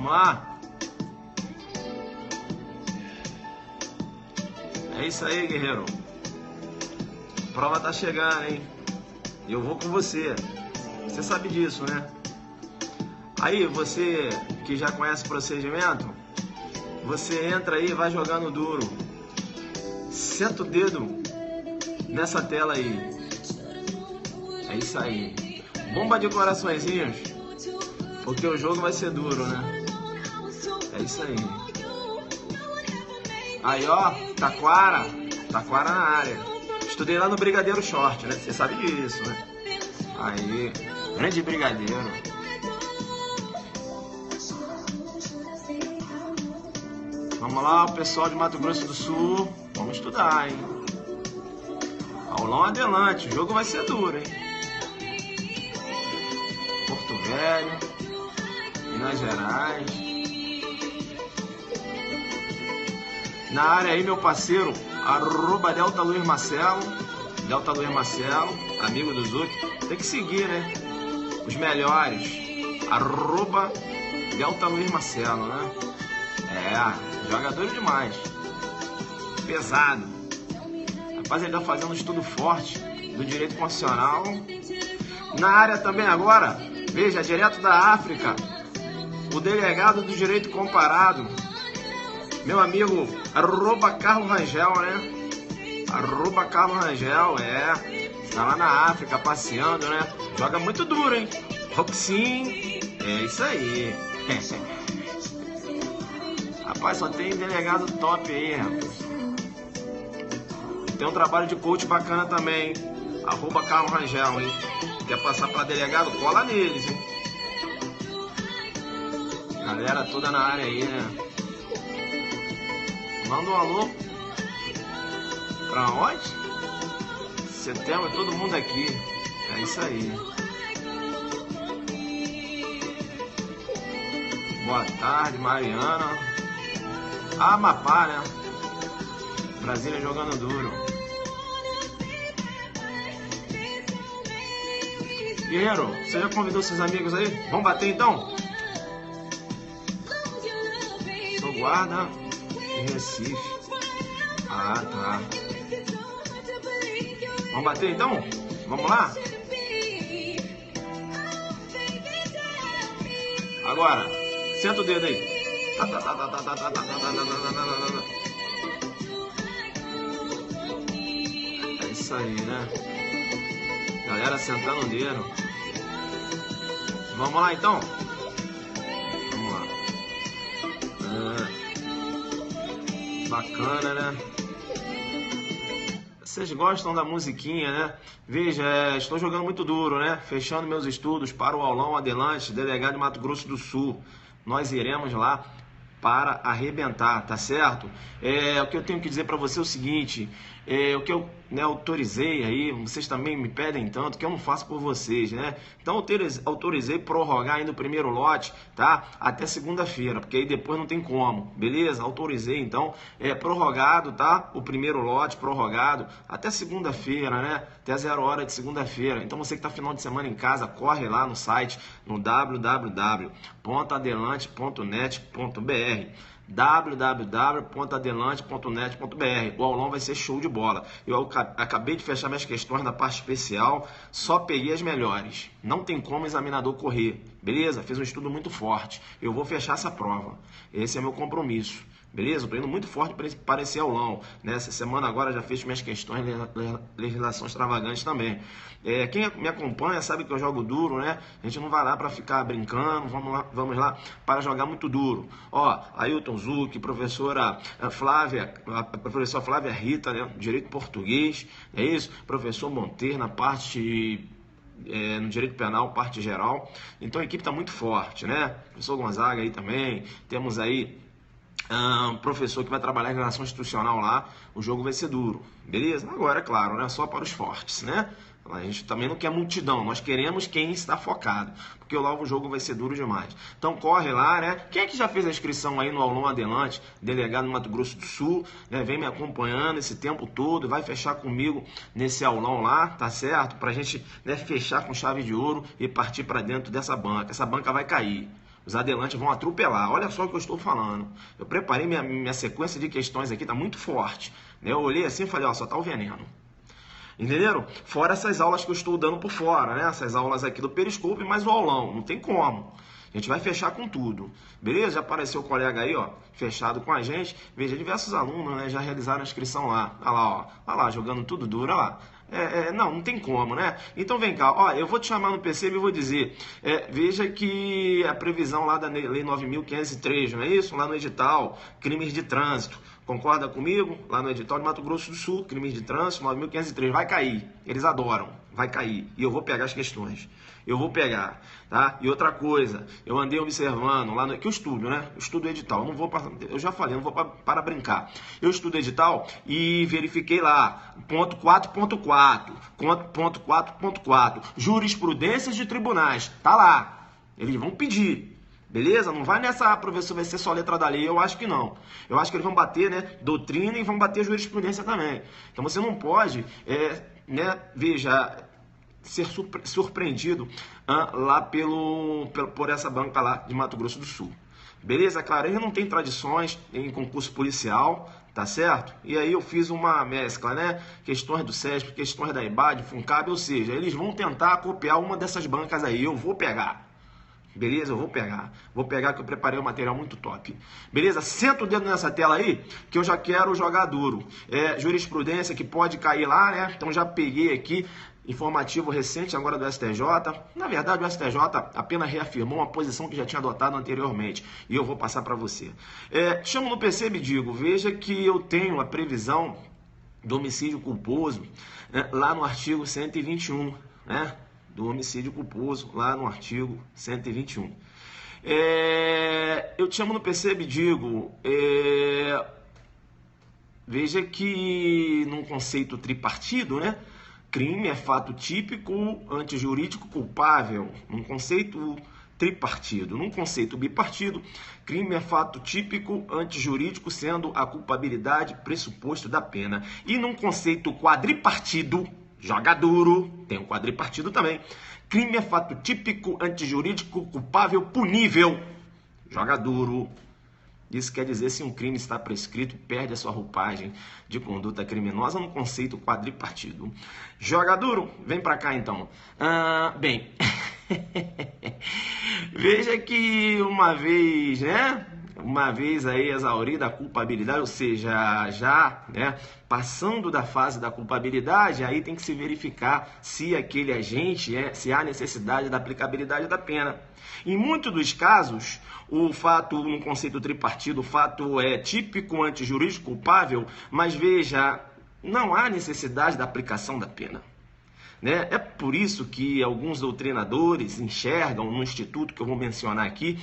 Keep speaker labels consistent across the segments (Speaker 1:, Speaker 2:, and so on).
Speaker 1: Vamos lá? É isso aí, guerreiro. A prova tá chegando, hein? E eu vou com você. Você sabe disso, né? Aí, você que já conhece o procedimento, você entra aí e vai jogando duro. Senta o dedo nessa tela aí. É isso aí. Bomba de coraçõezinhos, porque o jogo vai ser duro, né? É isso aí. Aí, ó, Taquara na área. Estudei lá no Brigadeiro Short, né? Você sabe disso, né? Aí, grande Brigadeiro. Vamos lá, o pessoal de Mato Grosso do Sul. Vamos estudar, hein? Aulão adelante, o jogo vai ser duro, hein? Porto Velho, Minas Gerais. Na área aí, meu parceiro, arroba Delta Luiz Marcelo, amigo do Zuc. Tem que seguir, né? Os melhores. Arroba Delta Luiz Marcelo, né? É, jogador demais. Pesado. Rapaz, ele tá fazendo um estudo forte do direito constitucional. Na área também agora, veja, direto da África, o delegado do direito comparado, meu amigo, arroba Carlos Rangel, né? Arroba Carlos Rangel, tá lá na África passeando, né? Joga muito duro, hein? Roxin, é isso aí. Rapaz, só tem delegado top aí, rapaz. Tem um trabalho de coach bacana também, hein? Arroba Carlos Rangel, hein? Quer passar pra delegado? Cola neles, hein? Galera toda na área aí, né? Manda um alô. Pra onde? Setembro, todo mundo aqui. É isso aí. Boa tarde, Mariana. Amapá, né? Brasília jogando duro. Guerreiro, você já convidou seus amigos aí? Vamos bater então? Sou guarda em Recife. Ah, tá. Vamos bater então? Vamos lá? Agora, senta o dedo aí. É isso aí, né? Galera sentando o dedo. Vamos lá então? Vamos lá. Bacana, né? Vocês gostam da musiquinha, né? Veja, estou jogando muito duro, né? Fechando meus estudos para o aulão adelante, delegado de Mato Grosso do Sul. Nós iremos lá para arrebentar, tá certo? O que eu tenho que dizer para você é o seguinte, o que eu autorizei aí, vocês também me pedem tanto, que eu não faço por vocês, né? Então eu autorizei prorrogar ainda o primeiro lote, tá? Até segunda-feira, porque aí depois não tem como, beleza? Autorizei, então, prorrogado, tá? O primeiro lote prorrogado até segunda-feira, né? Até 0 hora de segunda-feira. Então você que tá final de semana em casa, corre lá no site, no www.adelante.net.br www.adelante.net.br. O aulão vai ser show de bola. Eu acabei de fechar minhas questões na parte especial, só peguei as melhores. Não tem como o examinador correr, beleza? Fiz um estudo muito forte. Eu vou fechar essa prova. Esse é meu compromisso. Beleza? Estou indo muito forte para esse aulão. Nessa semana agora já fiz minhas questões de legislação extravagante também. Quem me acompanha sabe que eu jogo duro, né? A gente não vai lá para ficar brincando, vamos lá para jogar muito duro. Ó, Ailton Zuc, professora Flávia, a professora Flávia Rita, né? Direito português, é isso? Professor Monteiro na parte... no direito penal, parte geral. Então a equipe está muito forte, né? Professor Gonzaga aí também. Temos aí um professor que vai trabalhar em relação institucional lá. O jogo vai ser duro, beleza? Agora, é claro, né? Só para os fortes, né? A gente também não quer multidão, nós queremos quem está focado, porque logo o jogo vai ser duro demais. Então corre lá, né? Quem é que já fez a inscrição aí no aulão adelante, delegado no Mato Grosso do Sul, né? Vem me acompanhando esse tempo todo, vai fechar comigo nesse aulão lá, tá certo? Pra gente, né, fechar com chave de ouro e partir para dentro dessa banca. Essa banca vai cair. Os adelantes vão atropelar. Olha só o que eu estou falando. Eu preparei minha sequência de questões aqui, tá muito forte. Eu olhei assim e falei, ó, só tá o veneno. Entenderam? Fora essas aulas que eu estou dando por fora, né? Essas aulas aqui do Periscope, mais o aulão. Não tem como. A gente vai fechar com tudo. Beleza? Já apareceu o colega aí, ó, fechado com a gente. Veja, diversos alunos, né, já realizaram a inscrição lá. Olha lá, ó. Olha lá, jogando tudo duro, olha lá. Não tem como, né? Então vem cá, ó, eu vou te chamar no PC e vou dizer, veja que a previsão lá da Lei 9.503, não é isso? Lá no edital, crimes de trânsito. Concorda comigo? Lá no edital de Mato Grosso do Sul, crimes de trânsito, 9.503, vai cair. Eles adoram, vai cair. E eu vou pegar as questões. Eu vou pegar, tá? E outra coisa, eu andei observando lá no... que eu estudo, né? Eu estudo edital, não vou eu já falei, não vou para brincar. Eu estudo edital e verifiquei lá, ponto 4.4, jurisprudências de tribunais, tá lá. Eles vão pedir. Beleza? Não vai nessa, professor, vai ser só letra da lei. Eu acho que não. Eu acho que eles vão bater, né, doutrina e vão bater jurisprudência também. Então você não pode, né, veja, ser surpreendido lá por essa banca lá de Mato Grosso do Sul. Beleza? Claro, ele não tem tradições em concurso policial, tá certo? E aí eu fiz uma mescla, né? Questões do SESP, questões da IBAD, FUNCAB, ou seja, eles vão tentar copiar uma dessas bancas aí. Eu vou pegar. Beleza? Eu vou pegar. Vou pegar que eu preparei um material muito top. Beleza? Senta o dedo nessa tela aí que eu já quero jogar duro. Jurisprudência que pode cair lá, né? Então já peguei aqui informativo recente agora do STJ. Na verdade, o STJ apenas reafirmou uma posição que já tinha adotado anteriormente. E eu vou passar para você. Chamo no PC e digo, veja que eu tenho a previsão do homicídio culposo, né, lá no artigo 121, né? Do homicídio culposo, lá no artigo 121. Eu te chamo no PC e digo, veja que num conceito tripartido, né? Crime é fato típico, antijurídico, culpável. Num conceito tripartido. Num conceito bipartido, crime é fato típico, antijurídico, sendo a culpabilidade pressuposto da pena. E num conceito quadripartido, joga duro, tem um quadripartido também. Crime é fato típico, antijurídico, culpável, punível. Joga duro. Isso quer dizer se um crime está prescrito, perde a sua roupagem de conduta criminosa no conceito quadripartido. Joga duro? Vem pra cá então. Bem, veja que uma vez, né? Uma vez aí exaurida a culpabilidade, ou seja, já, né, passando da fase da culpabilidade, aí tem que se verificar se aquele agente, se há necessidade da aplicabilidade da pena. Em muitos dos casos, o fato, no conceito tripartido, o fato é típico, antijurídico, culpável, mas veja, não há necessidade da aplicação da pena. Né? É por isso que alguns doutrinadores enxergam no instituto que eu vou mencionar aqui,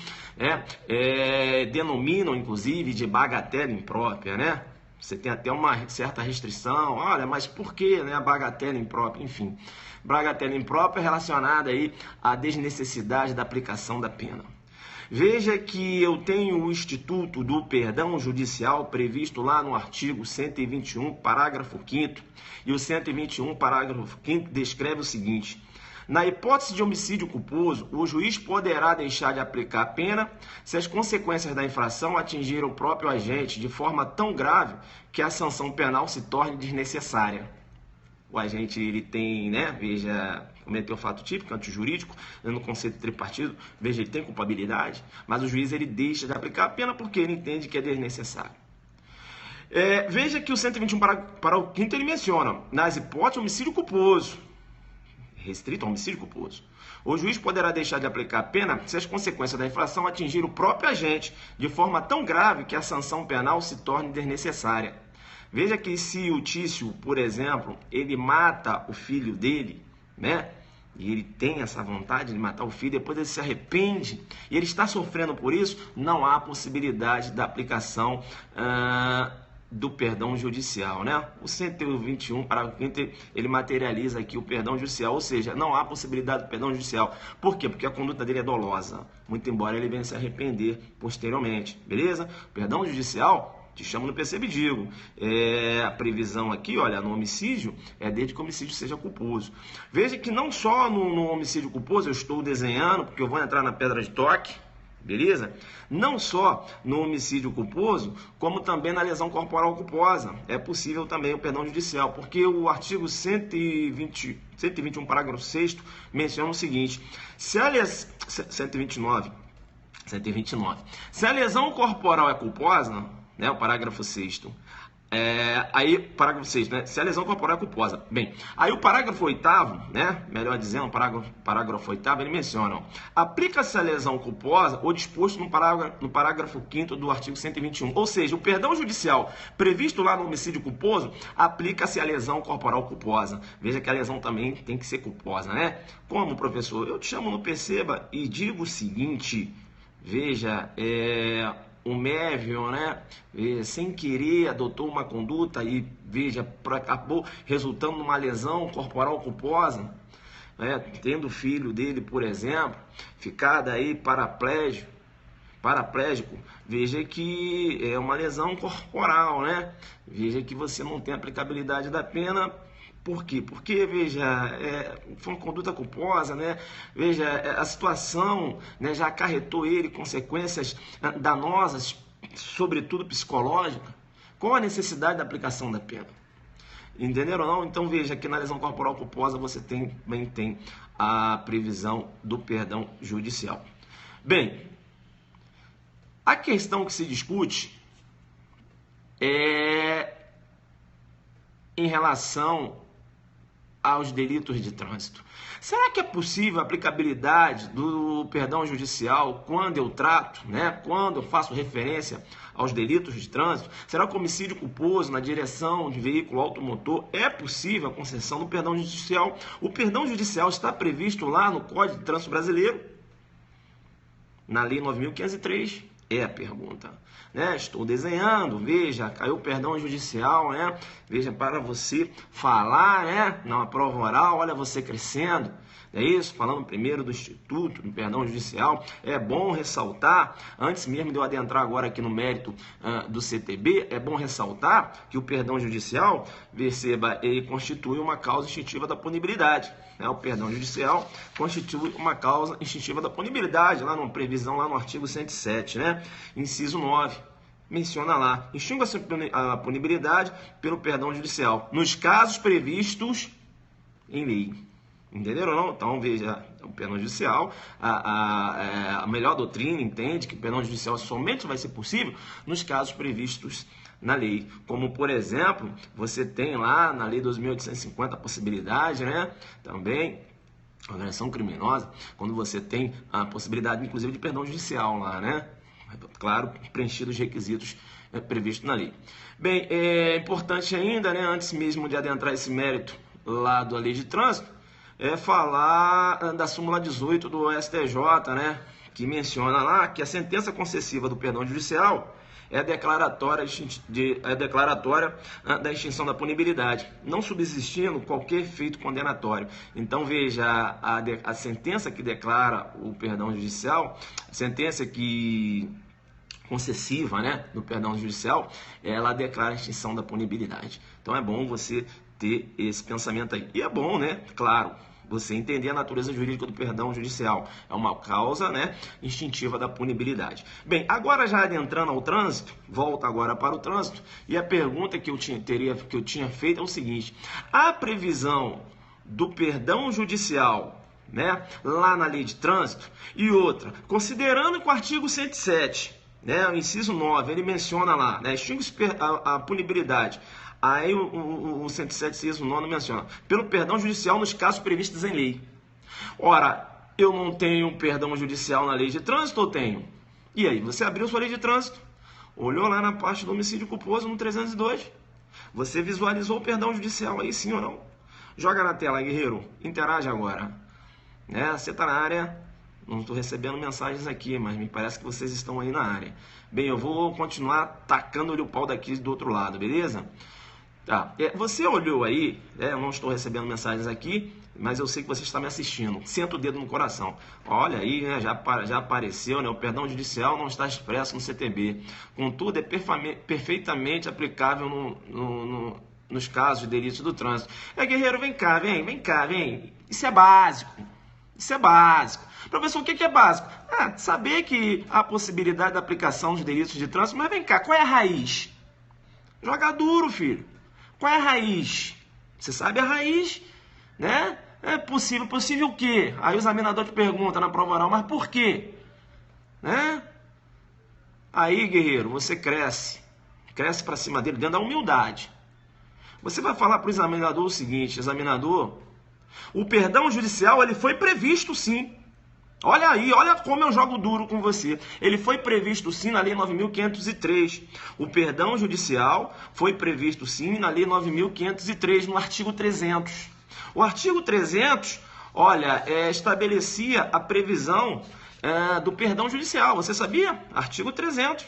Speaker 1: denominam inclusive de bagatela imprópria, né? Você tem até uma certa restrição, olha, mas por que, né, a bagatela imprópria? Enfim, bagatela imprópria é relacionada aí à desnecessidade da aplicação da pena. Veja que eu tenho o Instituto do Perdão Judicial previsto lá no artigo 121, parágrafo 5º, e o 121, parágrafo 5º, descreve o seguinte: na hipótese de homicídio culposo, o juiz poderá deixar de aplicar a pena se as consequências da infração atingirem o próprio agente de forma tão grave que a sanção penal se torne desnecessária. O agente, ele tem, né, veja, cometeu fato típico, antijurídico, no conceito tripartido, veja, ele tem culpabilidade, mas o juiz, ele deixa de aplicar a pena porque ele entende que é desnecessário. Veja que o 121 para o 5º, ele menciona, nas hipóteses de homicídio culposo, restrito ao homicídio culposo, o juiz poderá deixar de aplicar a pena se as consequências da infração atingirem o próprio agente de forma tão grave que a sanção penal se torne desnecessária. Veja que se o Tício, por exemplo, ele mata o filho dele, né? E ele tem essa vontade de matar o filho, depois ele se arrepende e ele está sofrendo por isso, não há possibilidade da aplicação do perdão judicial, né? O 121, parágrafo 5º, ele materializa aqui o perdão judicial, ou seja, não há possibilidade do perdão judicial. Por quê? Porque a conduta dele é dolosa, muito embora ele venha se arrepender posteriormente, beleza? Perdão judicial, te chamo no PC e digo, a previsão aqui, olha, no homicídio, desde que o homicídio seja culposo. Veja que não só no homicídio culposo eu estou desenhando, porque eu vou entrar na pedra de toque, beleza? Não só no homicídio culposo, como também na lesão corporal culposa. É possível também o perdão judicial, porque o artigo 121, parágrafo 6º, menciona o seguinte: se a 129. Se a lesão corporal é culposa, né, o parágrafo 6º, aí, parágrafo 6, né? Se a lesão corporal é culposa. Bem, aí o parágrafo 8º, né? Melhor dizendo, o parágrafo 8º, ele menciona, ó, aplica-se a lesão culposa o disposto no parágrafo 5º do artigo 121. Ou seja, o perdão judicial previsto lá no homicídio culposo, aplica-se a lesão corporal culposa. Veja que a lesão também tem que ser culposa, né? Como, professor? Eu te chamo no Perceba e digo o seguinte, veja, o Mévio, né, sem querer adotou uma conduta e, veja, acabou resultando numa lesão corporal culposa, né, tendo o filho dele, por exemplo, ficado aí paraplégico, veja que é uma lesão corporal, né, veja que você não tem aplicabilidade da pena. Por quê? Porque, veja, foi uma conduta culposa, né? Veja, a situação, né, já acarretou ele consequências danosas, sobretudo psicológicas. Qual a necessidade da aplicação da pena? Entenderam ou não? Então, veja que na lesão corporal culposa você também tem a previsão do perdão judicial. Bem, a questão que se discute é em relação aos delitos de trânsito. Será que é possível a aplicabilidade do perdão judicial quando eu trato, né, quando eu faço referência aos delitos de trânsito? Será que o homicídio culposo na direção de veículo automotor é possível a concessão do perdão judicial? O perdão judicial está previsto lá no Código de Trânsito Brasileiro, na Lei 9.503? É a pergunta. Né? Estou desenhando, veja, caiu o perdão judicial, né? Veja, para você falar, né, na prova oral, olha você crescendo. É isso, falando primeiro do Instituto, do perdão judicial, é bom ressaltar, antes mesmo de eu adentrar agora aqui no mérito do CTB, é bom ressaltar que o perdão judicial, perceba, ele constitui uma causa instintiva da punibilidade. Né? O perdão judicial constitui uma causa instintiva da punibilidade, lá numa previsão, lá no artigo 107, né? Inciso 9. Menciona lá, extingue-se a punibilidade pelo perdão judicial, nos casos previstos em lei. Entenderam ou não? Então, veja, o perdão judicial, a melhor doutrina entende que o perdão judicial somente vai ser possível nos casos previstos na lei. Como, por exemplo, você tem lá na Lei 2.850 a possibilidade, né, também, organização criminosa, quando você tem a possibilidade, inclusive, de perdão judicial lá, né? Claro, preenchidos os requisitos previstos na lei. Bem, é importante ainda, né, antes mesmo de adentrar esse mérito lá da Lei de Trânsito, falar da súmula 18 do STJ, né, que menciona lá que a sentença concessiva do perdão judicial é declaratória da extinção da punibilidade, não subsistindo qualquer efeito condenatório. Então, veja, a sentença que declara o perdão judicial, a sentença que concessiva, né, do perdão judicial, ela declara a extinção da punibilidade. Então, é bom você ter esse pensamento aí. E é bom, né, claro, você entender a natureza jurídica do perdão judicial. É uma causa, né, instintiva da punibilidade. Bem, agora já adentrando ao trânsito, volta agora para o trânsito, e a pergunta que eu tinha feito é o seguinte: a previsão do perdão judicial, né, lá na Lei de Trânsito, e outra, considerando que o artigo 107, né, o inciso 9, ele menciona lá, né, extingue a punibilidade. Aí o 107, inciso 9 menciona, pelo perdão judicial nos casos previstos em lei. Ora, eu não tenho perdão judicial na Lei de Trânsito ou tenho? E aí, você abriu sua Lei de Trânsito, olhou lá na parte do homicídio culposo no 302, você visualizou o perdão judicial aí, sim ou não? Joga na tela, guerreiro, interage agora. Né? Você está na área, não estou recebendo mensagens aqui, mas me parece que vocês estão aí na área. Bem, eu vou continuar tacando-lhe o pau daqui do outro lado, beleza? Tá. Você olhou aí, eu não estou recebendo mensagens aqui, mas eu sei que você está me assistindo. Senta o dedo no coração. Olha aí, né, já apareceu, né, o perdão judicial não está expresso no CTB. Contudo, é perfeitamente aplicável nos casos de delitos do trânsito. Guerreiro, vem cá, vem. Isso é básico. Isso é básico. Professor, o que é básico? Saber que há possibilidade da aplicação de delitos de trânsito, mas vem cá, qual é a raiz? Joga duro, filho. Qual é a raiz? Você sabe a raiz, né? É possível o quê? Aí o examinador te pergunta na prova oral, mas por quê? Né? Aí, guerreiro, você cresce para cima dele dentro da humildade. Você vai falar para o examinador o seguinte: examinador, o perdão judicial ele foi previsto sim. Olha aí, olha como eu jogo duro com você. Ele foi previsto sim na Lei 9.503. O perdão judicial foi previsto sim na Lei 9.503, no artigo 300. O artigo 300, olha, estabelecia a previsão do perdão judicial. Você sabia? Artigo 300.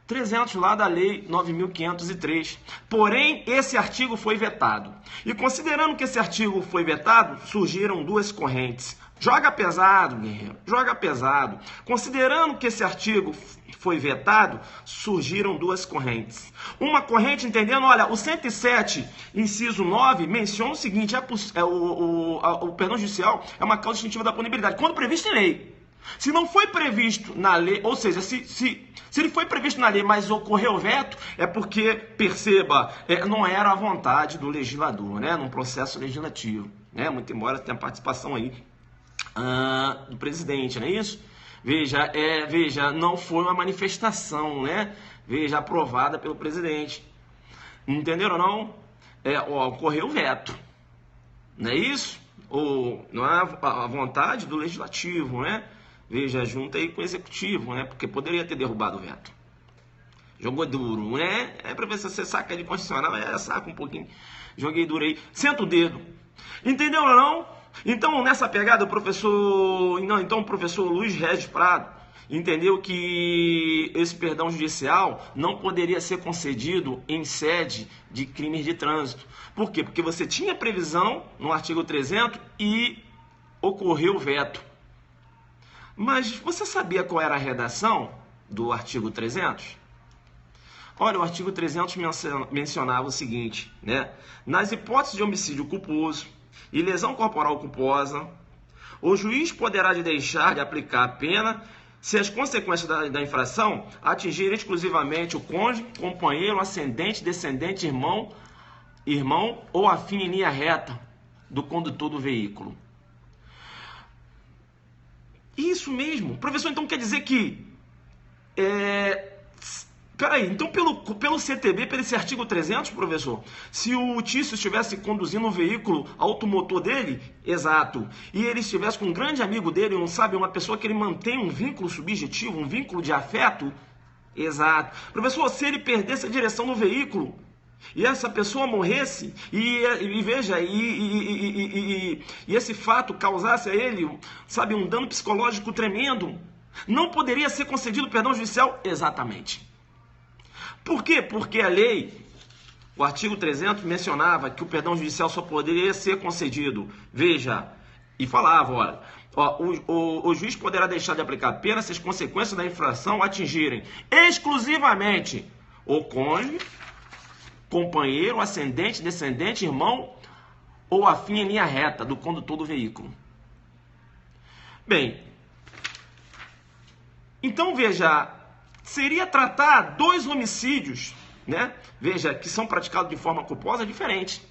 Speaker 1: 300 lá da Lei 9.503. Porém, esse artigo foi vetado. E considerando que esse artigo foi vetado, surgiram duas correntes. Joga pesado, guerreiro, joga pesado. Considerando que esse artigo foi vetado, surgiram duas correntes. Uma corrente entendendo, olha, o 107, inciso 9, menciona o seguinte: o perdão judicial é uma causa distintiva da punibilidade, quando previsto em lei. Se não foi previsto na lei, ou seja, se ele foi previsto na lei, mas ocorreu veto, é porque, perceba, não era a vontade do legislador, né, num processo legislativo, né, muito embora tenha participação aí do presidente, não é isso? Veja, não foi uma manifestação, né, veja, aprovada pelo presidente. Entenderam ou não? Ocorreu veto, não é isso? Ou não é a vontade do legislativo, né? Veja, junta aí com o executivo, né? Porque poderia ter derrubado o veto. Jogou duro, né? Para ver se você saca de constitucional, saca um pouquinho. Joguei duro aí. Senta o dedo. Entendeu ou não? Então, nessa pegada, o professor Luiz Regis Prado entendeu que esse perdão judicial não poderia ser concedido em sede de crimes de trânsito. Por quê? Porque você tinha previsão no artigo 300 e ocorreu o veto. Mas você sabia qual era a redação do artigo 300? Olha, o artigo 300 mencionava o seguinte, né? Nas hipóteses de homicídio culposo e lesão corporal culposa, o juiz poderá deixar de aplicar a pena se as consequências da infração atingirem exclusivamente o cônjuge, companheiro, ascendente, descendente, irmão ou afim em linha reta do condutor do veículo. Isso mesmo. Professor, então quer dizer que... Peraí, então pelo CTB, pelo esse artigo 300, professor, se o Tício estivesse conduzindo o veículo automotor dele, exato, e ele estivesse com um grande amigo dele, uma pessoa que ele mantém um vínculo subjetivo, um vínculo de afeto, exato. Professor, se ele perdesse a direção do veículo e essa pessoa morresse e esse fato causasse a ele, um dano psicológico tremendo, não poderia ser concedido perdão judicial? Exatamente. Por quê? Porque a lei, o artigo 300 mencionava que o perdão judicial só poderia ser concedido, e falava, o juiz poderá deixar de aplicar a pena se as consequências da infração atingirem exclusivamente o cônjuge, companheiro, ascendente, descendente, irmão ou afim em linha reta do condutor do veículo. Bem, então seria tratar dois homicídios, né? Que são praticados de forma culposa diferente.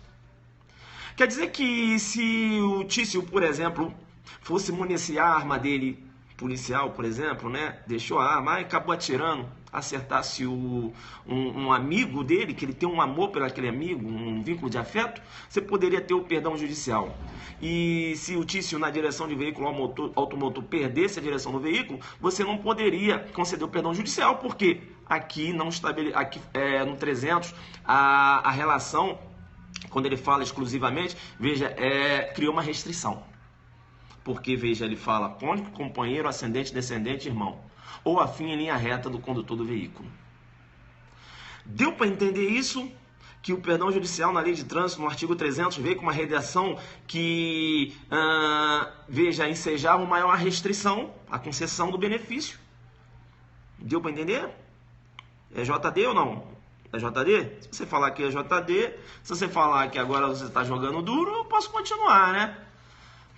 Speaker 1: Quer dizer que se o Tício, por exemplo, fosse municiar a arma dele, policial, por exemplo, né? Deixou a arma e acabou atirando, acertasse um amigo dele, que ele tem um amor por aquele amigo, um vínculo de afeto, você poderia ter o perdão judicial. E se o Tício, na direção de veículo automotor, perdesse a direção do veículo, você não poderia conceder o perdão judicial, porque aqui no 300, a relação, quando ele fala exclusivamente, criou uma restrição. Porque, ele fala cônjuge, companheiro, ascendente, descendente, irmão. Ou afim em linha reta do condutor do veículo. Deu para entender isso? Que o perdão judicial na lei de trânsito, no artigo 300, veio com uma redação que, ensejava uma maior restrição, a concessão do benefício. Deu para entender? É JD ou não? É JD? Se você falar que é JD, se você falar que agora você está jogando duro, eu posso continuar, né?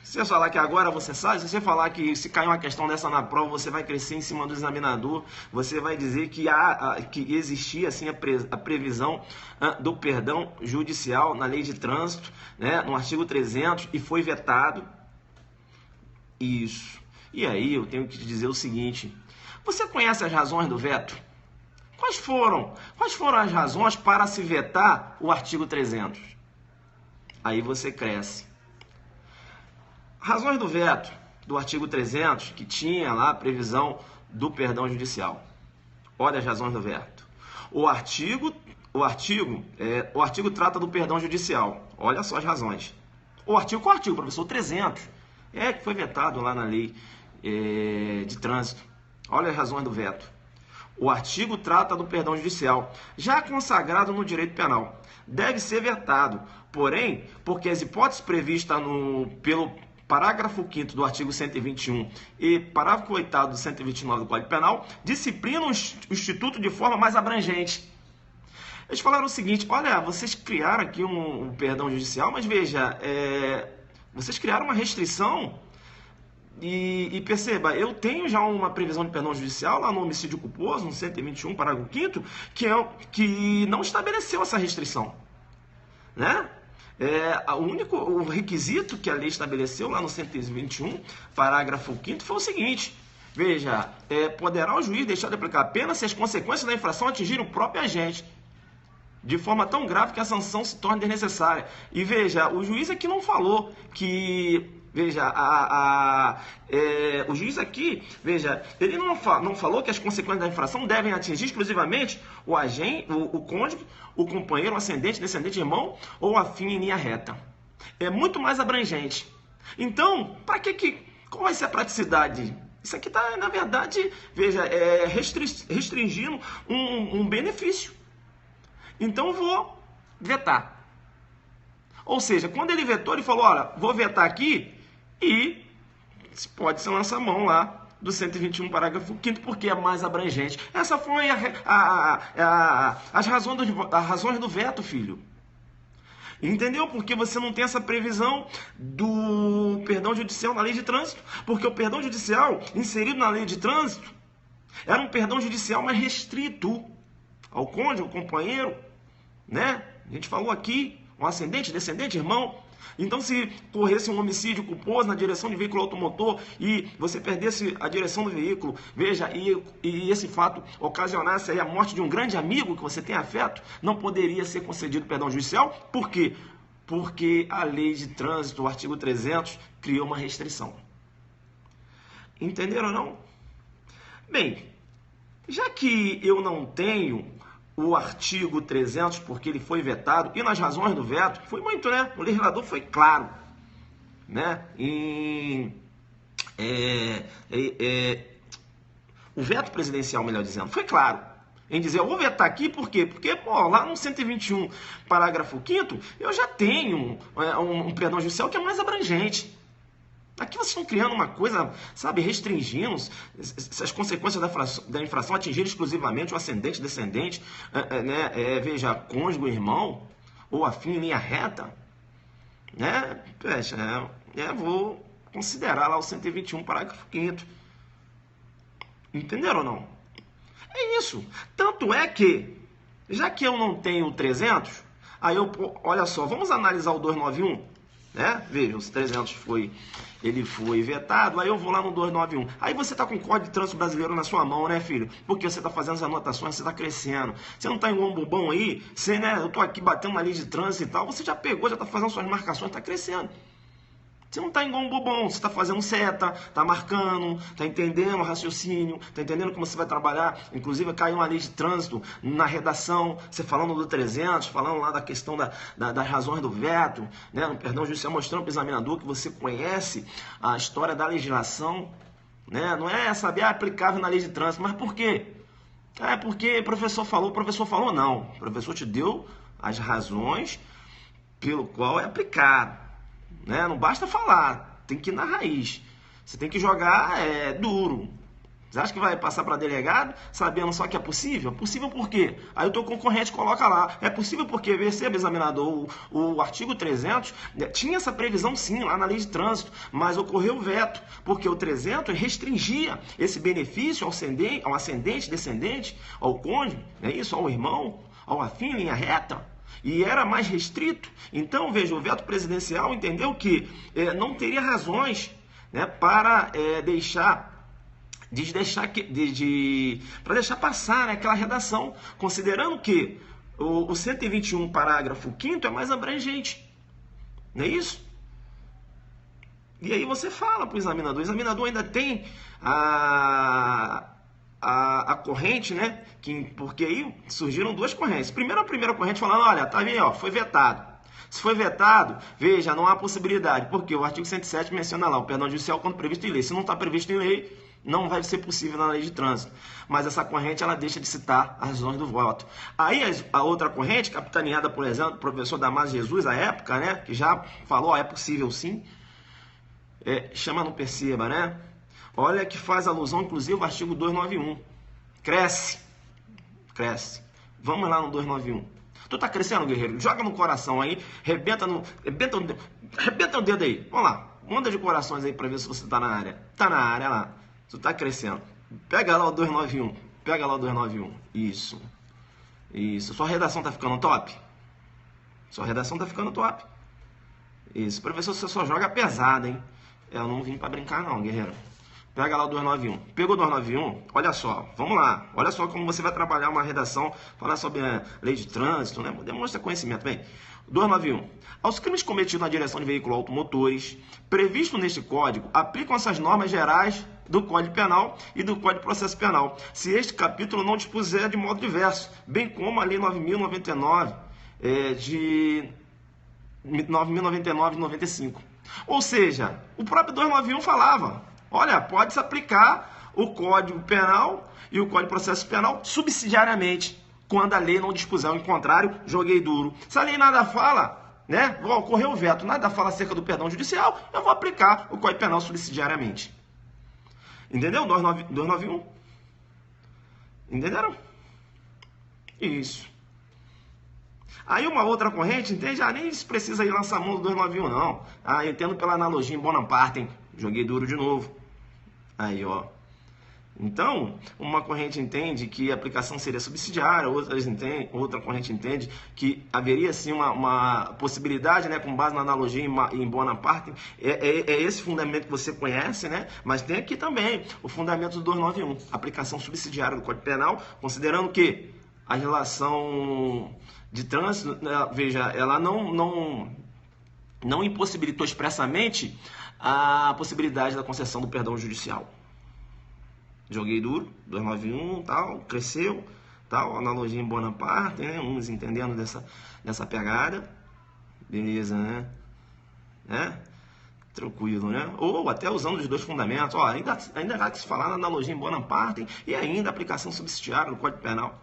Speaker 1: Se você falar que agora você sabe, se você falar que se cair uma questão dessa na prova, você vai crescer em cima do examinador, você vai dizer que, que existia assim, a previsão do perdão judicial na lei de trânsito, né, no artigo 300, e foi vetado. Isso. E aí eu tenho que te dizer o seguinte, você conhece as razões do veto? Quais foram as razões para se vetar o artigo 300? Aí você cresce. Razões do veto do artigo 300, que tinha lá a previsão do perdão judicial. Olha as razões do veto. O artigo trata do perdão judicial. Olha só as razões. Qual artigo, professor? 300. Que foi vetado lá na lei de trânsito. Olha as razões do veto. O artigo trata do perdão judicial, já consagrado no direito penal. Deve ser vetado, porém, porque as hipóteses previstas pelo parágrafo 5º do artigo 121 e parágrafo 8º do 129 do Código Penal disciplinam o Instituto de forma mais abrangente. Eles falaram o seguinte, olha, vocês criaram aqui um perdão judicial, mas veja, vocês criaram uma restrição e perceba, eu tenho já uma previsão de perdão judicial lá no homicídio culposo, no 121, parágrafo 5º, que não estabeleceu essa restrição, né? O requisito que a lei estabeleceu lá no 121, parágrafo 5º, foi o seguinte, veja, poderá o juiz deixar de aplicar a pena se as consequências da infração atingirem o próprio agente, de forma tão grave que a sanção se torne desnecessária. E veja, o juiz aqui não falou que... Veja, o juiz aqui, veja, ele não falou que as consequências da infração devem atingir exclusivamente o agente, o cônjuge, o companheiro, o ascendente, descendente, irmão ou afim em linha reta. É muito mais abrangente. Então, qual vai ser a praticidade? Isso aqui está, na verdade, veja, restringindo um benefício. Então, eu vou vetar. Ou seja, quando ele vetou, ele falou, olha, vou vetar aqui e pode-se lançar a mão lá do 121, parágrafo 5º, porque é mais abrangente. Essa foi as razões do veto, filho. Entendeu? Porque você não tem essa previsão do perdão judicial na lei de trânsito. Porque o perdão judicial inserido na lei de trânsito era um perdão judicial mais restrito ao cônjuge, ao companheiro, né? A gente falou aqui, um ascendente, descendente, irmão. Então, se corresse um homicídio culposo na direção de veículo automotor e você perdesse a direção do veículo, veja, e esse fato ocasionasse aí a morte de um grande amigo que você tem afeto, não poderia ser concedido perdão judicial. Por quê? Porque a lei de trânsito, o artigo 300, criou uma restrição. Entenderam ou não? Bem, já que eu não tenho o artigo 300, porque ele foi vetado, e nas razões do veto, foi muito, né? O legislador foi claro, né? O veto presidencial, melhor dizendo, foi claro em dizer, eu vou vetar aqui, por quê? Porque, lá no 121, parágrafo 5º, eu já tenho um perdão judicial que é mais abrangente. Aqui vocês estão criando uma coisa, sabe, restringindo se as consequências da infração atingirem exclusivamente o ascendente, descendente, veja, cônjuge, irmão, ou afim em linha reta, né? Vou considerar lá o 121, parágrafo 5º. Entenderam ou não? É isso. Tanto é que, já que eu não tenho o 300, aí olha só, vamos analisar o 291, né? Veja, os 300 ele foi vetado, aí eu vou lá no 291. Aí você está com o Código de Trânsito Brasileiro na sua mão, né, filho? Porque você está fazendo as anotações, você está crescendo. Você não está igual um bobão aí, eu estou aqui batendo na lei de trânsito e tal, você já pegou, já está fazendo suas marcações, está crescendo. Você não está igual um bobão, você está fazendo seta, está marcando, está entendendo o raciocínio, está entendendo como você vai trabalhar. Inclusive, caiu uma lei de trânsito na redação, você falando do 300, falando lá da questão das razões do veto, né, no perdão judicial, mostrando para o examinador que você conhece a história da legislação, né? Não é saber aplicável na lei de trânsito, mas por quê? Porque o professor falou, não. O professor te deu as razões pelo qual é aplicado. Né? Não basta falar, tem que ir na raiz. Você tem que jogar duro. Você acha que vai passar para delegado sabendo só que é possível? Possível por quê? Aí o teu concorrente coloca lá. É possível porque, perceba, examinador, o artigo 300 tinha essa previsão sim lá na lei de trânsito, mas ocorreu o veto, porque o 300 restringia esse benefício ao ascendente, descendente, ao cônjuge, é isso, ao irmão, ao afim, linha reta. E era mais restrito. Então, veja, o veto presidencial entendeu que não teria razões, né, para deixar passar, né, aquela redação, considerando que o 121, parágrafo 5º, é mais abrangente. Não é isso? E aí você fala para o examinador ainda tem a corrente, né? Porque aí surgiram duas correntes. Primeiro, a primeira corrente falando, olha, tá aí, ó, foi vetado. Se foi vetado, veja, não há possibilidade, porque o artigo 107 menciona lá o perdão judicial quando previsto em lei. Se não está previsto em lei, não vai ser possível na lei de trânsito. Mas essa corrente, ela deixa de citar as razões do voto. Aí a outra corrente, capitaneada, por exemplo, do professor Damásio Jesus, à época, né, que já falou, é possível sim, chama não perceba, né? Olha que faz alusão, inclusive, ao artigo 291. Cresce. Vamos lá no 291. Tu tá crescendo, guerreiro? Joga no coração aí, rebenta o dedo aí. Vamos lá, manda de corações aí pra ver se você tá na área. Tá na área lá. Tu tá crescendo. Pega lá o 291. Isso. Sua redação tá ficando top? Isso. Professor, você só joga pesado, hein? Eu não vim pra brincar não, guerreiro. Pega lá o 291. Pegou o 291? Olha só, vamos lá. Olha só como você vai trabalhar uma redação, falar sobre a lei de trânsito, né? Demonstra conhecimento. Bem, 291. Aos crimes cometidos na direção de veículos automotores, previsto neste código, aplicam essas normas gerais do Código Penal e do Código de Processo Penal, se este capítulo não dispuser de modo diverso, bem como a Lei 9.099 de 95. Ou seja, o próprio 291 falava, olha, pode-se aplicar o Código Penal e o Código de Processo Penal subsidiariamente, quando a lei não dispuser, o contrário, joguei duro. Se a lei nada fala, né, ocorreu o veto, nada fala acerca do perdão judicial, eu vou aplicar o Código Penal subsidiariamente. Entendeu? 291. Entenderam? Isso. Aí uma outra corrente, entende? Nem se precisa ir lançar a mão do 291, não. Eu entendo pela analogia em Bonaparte, hein? Joguei duro de novo. Aí, ó. Então, uma corrente entende que a aplicação seria subsidiária, outra corrente entende que haveria sim uma possibilidade, né, com base na analogia em Bonaparte. É esse fundamento que você conhece, né? Mas tem aqui também o fundamento do 291, aplicação subsidiária do Código Penal, considerando que a relação de trânsito, veja, ela não impossibilitou expressamente a possibilidade da concessão do perdão judicial. Joguei duro, 291, tal, cresceu, tal, analogia em Bonaparte, né? Uns entendendo dessa pegada, beleza, né? Tranquilo, né? Ou até usando os dois fundamentos, ó, ainda há que se falar na analogia em Bonaparte e ainda a aplicação subsidiária no Código Penal.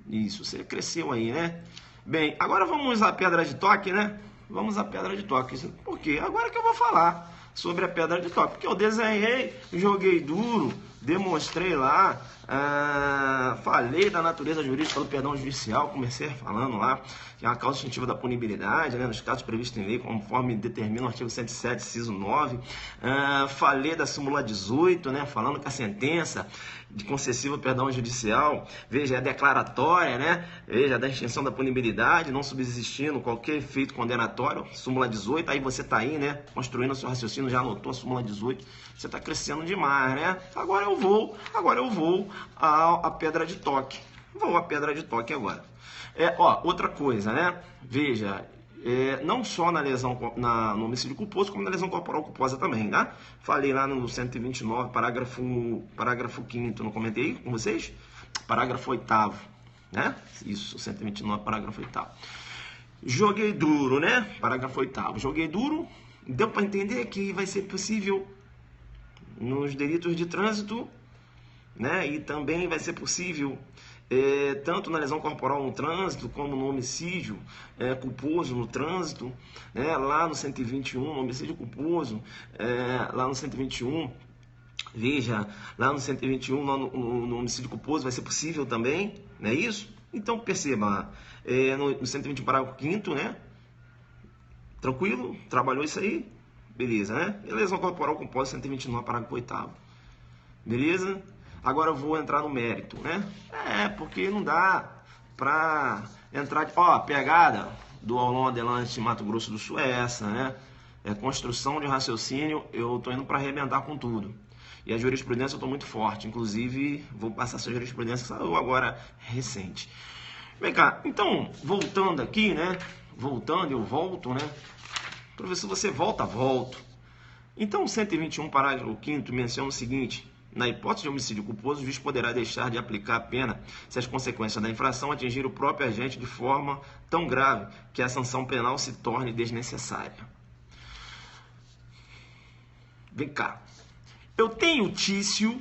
Speaker 1: Isso, você cresceu aí, né? Bem, agora vamos usar a pedra de toque, né? Vamos à pedra de toque. Por quê? Agora que eu vou falar sobre a pedra de toque. Porque eu desenhei, joguei duro, demonstrei lá, falei da natureza jurídica do perdão judicial, comecei falando lá que é uma causa extintiva da punibilidade, né, nos casos previstos em lei, conforme determina o artigo 107, inciso 9. Falei da súmula 18, né, falando que a sentença de concessivo perdão judicial, veja, é declaratória, né, veja, da extinção da punibilidade, não subsistindo qualquer efeito condenatório, súmula 18, aí você tá aí, né, construindo o seu raciocínio, já anotou a súmula 18, você tá crescendo demais, né, agora eu vou à pedra de toque, vou à pedra de toque agora. Outra coisa, né, veja, não só na lesão, no homicídio culposo, como na lesão corporal culposa também, tá? Falei lá no 129, parágrafo 5º, não comentei com vocês? Parágrafo 8º, né? Isso, 129, parágrafo 8º. Joguei duro, né? Parágrafo 8º. Joguei duro, deu para entender que vai ser possível nos delitos de trânsito, né? E também vai ser possível tanto na lesão corporal no trânsito, como no homicídio culposo no trânsito, né? Lá no 121, no homicídio culposo, lá no 121, Veja, lá no 121, lá no homicídio culposo, vai ser possível também, não é isso? Então, perceba, no 121, parágrafo 5º, né? Tranquilo? Trabalhou isso aí? Beleza, né? Lesão corporal composta, 129, parágrafo 8º. Beleza? Agora eu vou entrar no mérito, né? Porque não dá pra entrar... Ó, pegada do Aulon Adelante Mato Grosso do Sul é essa, né? É construção de raciocínio, eu tô indo para arrebentar com tudo. E a jurisprudência eu tô muito forte, inclusive vou passar essa jurisprudência que saiu agora recente. Vem cá, então, voltando aqui, né? Voltando, eu volto, né? Professor, você volta, volto. Então, o 121, parágrafo 5º, menciona o seguinte: na hipótese de homicídio culposo, o juiz poderá deixar de aplicar a pena se as consequências da infração atingirem o próprio agente de forma tão grave que a sanção penal se torne desnecessária. Vem cá. Eu tenho Tício,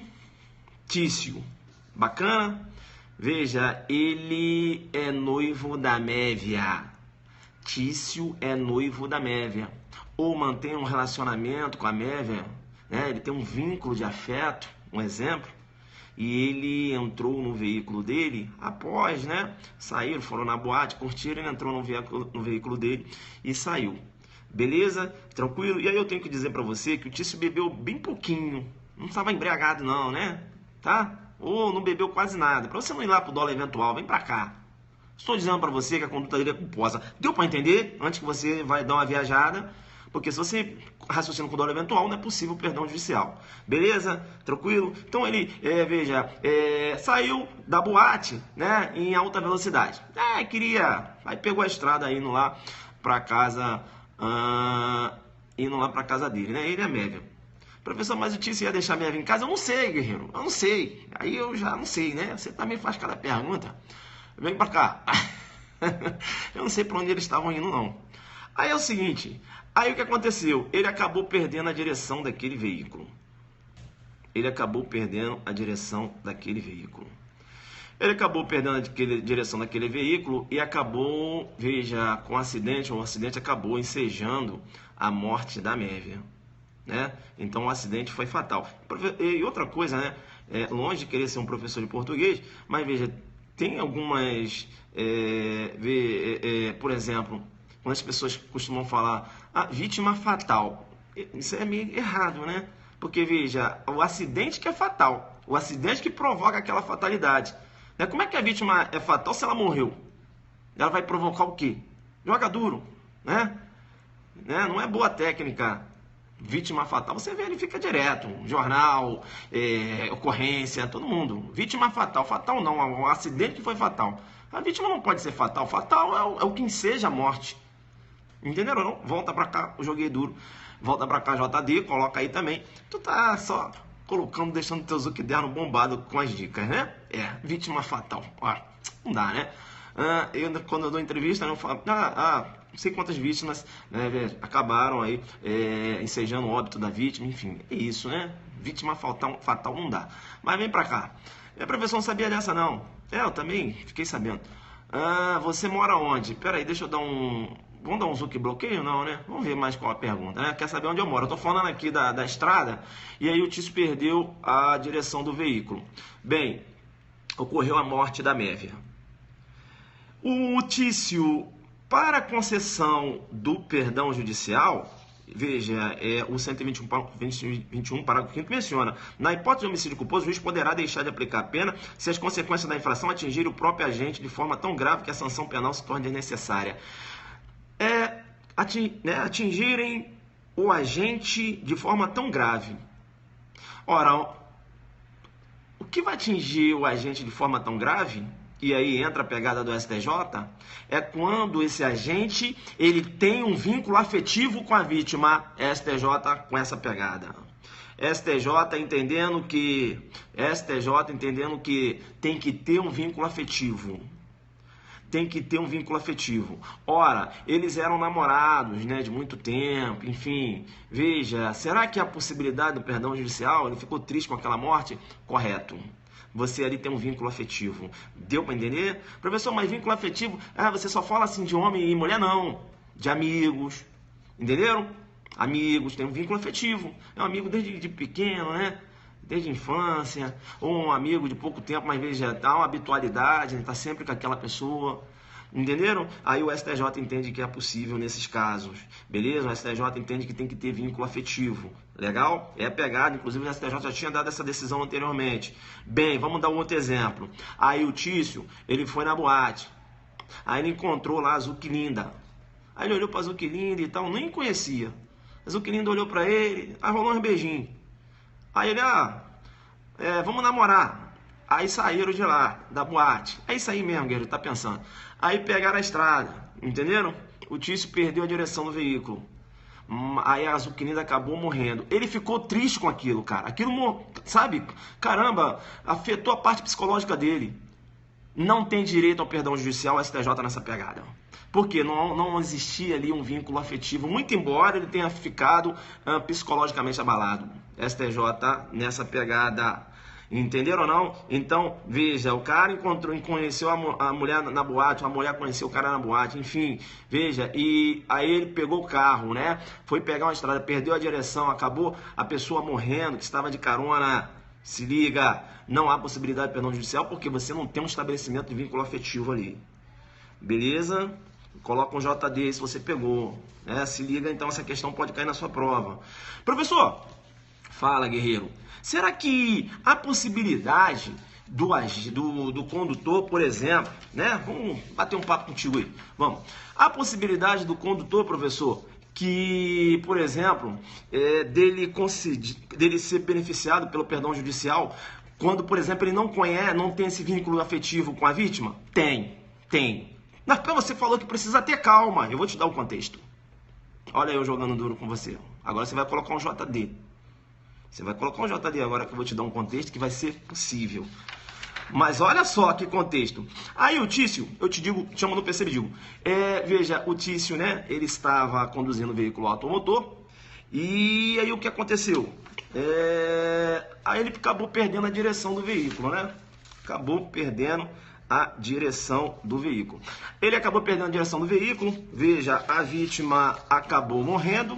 Speaker 1: bacana? Veja, ele é noivo da Mévia. Tício é noivo da Mévia. Ou mantém um relacionamento com a Mévia, né? Ele tem um vínculo de afeto, um exemplo. E ele entrou no veículo dele após, né? Saíram, foram na boate, curtiram, ele entrou no veículo dele e saiu. Beleza? Tranquilo? E aí eu tenho que dizer pra você que o Tício bebeu bem pouquinho. Não estava embriagado não, né? Tá? Ou não bebeu quase nada. Pra você não ir lá pro dólar eventual, vem pra cá. Estou dizendo pra você que a conduta dele é culposa. Deu pra entender? Antes que você vai dar uma viajada. Porque se você raciocina com dólar eventual, não é possível perdão judicial. Beleza? Tranquilo? Então ele, saiu da boate, né? Em alta velocidade. Aí pegou a estrada indo lá pra casa... indo lá pra casa dele, né? Ele é Mévia. Professor, mas o Tício ia deixar a Mévia em casa? Eu não sei, guerreiro. Eu não sei. Aí eu já não sei, né? Você também faz cada pergunta. Vem pra cá. Eu não sei pra onde eles estavam indo, não. Aí é o seguinte. Aí o que aconteceu? Ele acabou perdendo a direção daquele veículo. Ele acabou perdendo a direção daquele veículo. E acabou, veja, com acidente, o acidente acabou ensejando a morte da Mévia, né? Então o acidente foi fatal. E outra coisa, né? Longe de querer ser um professor de português, mas veja, tem algumas, por exemplo, quando as pessoas costumam falar, vítima fatal. Isso é meio errado, né? Porque veja, o acidente que é fatal, o acidente que provoca aquela fatalidade. Como é que a vítima é fatal se ela morreu? Ela vai provocar o quê? Joga duro, né? Não é boa técnica. Vítima fatal, você verifica direto. Jornal, ocorrência, todo mundo. Vítima fatal. Fatal não, é um acidente que foi fatal. A vítima não pode ser fatal. Fatal é o que enseja a morte. Entenderam? Não? Volta pra cá, eu joguei duro. Volta pra cá, JD, coloca aí também. Tu tá só... colocando, deixando teu Zuckerberg bombado com as dicas, né? Vítima fatal. Não dá, né? Quando eu dou entrevista, eu falo, não sei quantas vítimas, né, acabaram aí ensejando o óbito da vítima, enfim, é isso, né? Vítima fatal não dá. Mas vem pra cá. A professor não sabia dessa, não. Eu também fiquei sabendo. Você mora onde? Peraí, deixa eu dar um... Vamos dar um Zuc bloqueio? Não, né? Vamos ver mais qual a pergunta, né? Quer saber onde eu moro? Eu tô falando aqui da estrada e aí o Tício perdeu a direção do veículo. Bem, ocorreu a morte da Mévia. O Tício, para a concessão do perdão judicial, veja, o 121, parágrafo 5º menciona, na hipótese de homicídio culposo, o juiz poderá deixar de aplicar a pena se as consequências da infração atingirem o próprio agente de forma tão grave que a sanção penal se torne desnecessária. Atingirem o agente de forma tão grave. Ora, o que vai atingir o agente de forma tão grave, e aí entra a pegada do STJ, é quando esse agente ele tem um vínculo afetivo com a vítima. STJ com essa pegada. STJ entendendo que tem que ter um vínculo afetivo. Ora, eles eram namorados, né, de muito tempo, enfim. Veja, será que há possibilidade do perdão judicial? Ele ficou triste com aquela morte? Correto. Você ali tem um vínculo afetivo. Deu para entender? Professor, mas vínculo afetivo, você só fala assim de homem e mulher? Não. De amigos. Entenderam? Amigos, tem um vínculo afetivo. É um amigo desde pequeno, né? desde a infância, ou um amigo de pouco tempo, mas veja, dá uma habitualidade, está sempre com aquela pessoa. Entenderam? Aí o STJ entende que é possível nesses casos, beleza? O STJ entende que tem que ter vínculo afetivo, legal? É pegado, inclusive o STJ já tinha dado essa decisão anteriormente. Bem, vamos dar um outro exemplo. Aí o Tício, ele foi na boate, aí ele encontrou lá a Zuquilinda. Aí ele olhou pra Zuquilinda e tal, nem conhecia. A Zuquilinda olhou pra ele, aí rolou uns beijinhos. Aí ele, vamos namorar. Aí saíram de lá, da boate. É isso aí mesmo, guerreiro, tá pensando. Aí pegaram a estrada, entenderam? O Tício perdeu a direção do veículo. Aí a Zuquilinda acabou morrendo. Ele ficou triste com aquilo, cara. Aquilo, sabe? Caramba, afetou a parte psicológica dele. Não tem direito ao perdão judicial, STJ nessa pegada. Porque não existia ali um vínculo afetivo, muito embora ele tenha ficado psicologicamente abalado. STJ nessa pegada. Entenderam ou não? Então, veja, o cara conheceu a mulher na boate, a mulher conheceu o cara na boate, enfim, veja, e aí ele pegou o carro, né? Foi pegar uma estrada, perdeu a direção, acabou a pessoa morrendo, que estava de carona. Se liga, não há possibilidade de perdão judicial porque você não tem um estabelecimento de vínculo afetivo ali. Beleza? Coloca um JD se você pegou. Né? Se liga, então essa questão pode cair na sua prova. Professor, fala, guerreiro. Será que há possibilidade do condutor, por exemplo, né? Vamos bater um papo contigo aí. Vamos. Há possibilidade do condutor, professor, que, por exemplo, dele ser beneficiado pelo perdão judicial quando, por exemplo, ele não tem esse vínculo afetivo com a vítima? Tem. Mas você falou que precisa ter calma. Eu vou te dar o contexto. Olha eu jogando duro com você. Agora você vai colocar um JD. Você vai colocar um JD agora que eu vou te dar um contexto que vai ser possível. Mas olha só que contexto. Aí o Tício, eu te digo, chamo no PC e digo, veja, o Tício, né, ele estava conduzindo um veículo automotor e aí o que aconteceu? Aí ele acabou perdendo a direção do veículo, né? Acabou perdendo a direção do veículo. Ele acabou perdendo a direção do veículo, veja, a vítima acabou morrendo,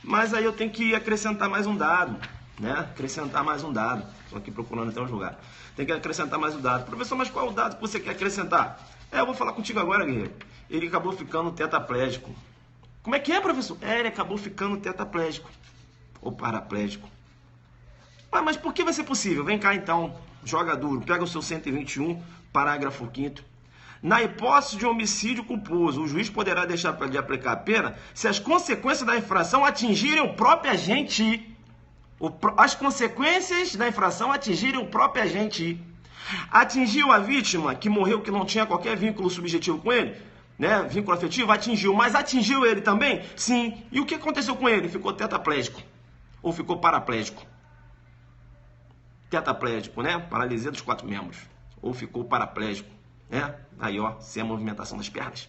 Speaker 1: mas aí eu tenho que acrescentar mais um dado, né? Acrescentar mais um dado. Estou aqui procurando até um lugar. Tem que acrescentar mais um dado. Professor, mas qual é o dado que você quer acrescentar? Eu vou falar contigo agora, guerreiro. Ele acabou ficando tetraplégico. Como é que é, professor? Ele acabou ficando tetraplégico. Ou paraplégico. Mas por que vai ser possível? Vem cá então, joga duro. Pega o seu 121, parágrafo 5º. Na hipótese de homicídio culposo, o juiz poderá deixar de aplicar a pena se as consequências da infração atingirem o próprio agente. As consequências da infração atingirem o próprio agente. Atingiu a vítima, que morreu, que não tinha qualquer vínculo subjetivo com ele, né? Vínculo afetivo, atingiu. Mas atingiu ele também? Sim. E o que aconteceu com ele? Ficou tetraplégico. Ou ficou paraplégico. Tetraplégico, né? Paralisia dos 4 membros. Ou ficou paraplégico, né? Aí, ó, sem a movimentação das pernas.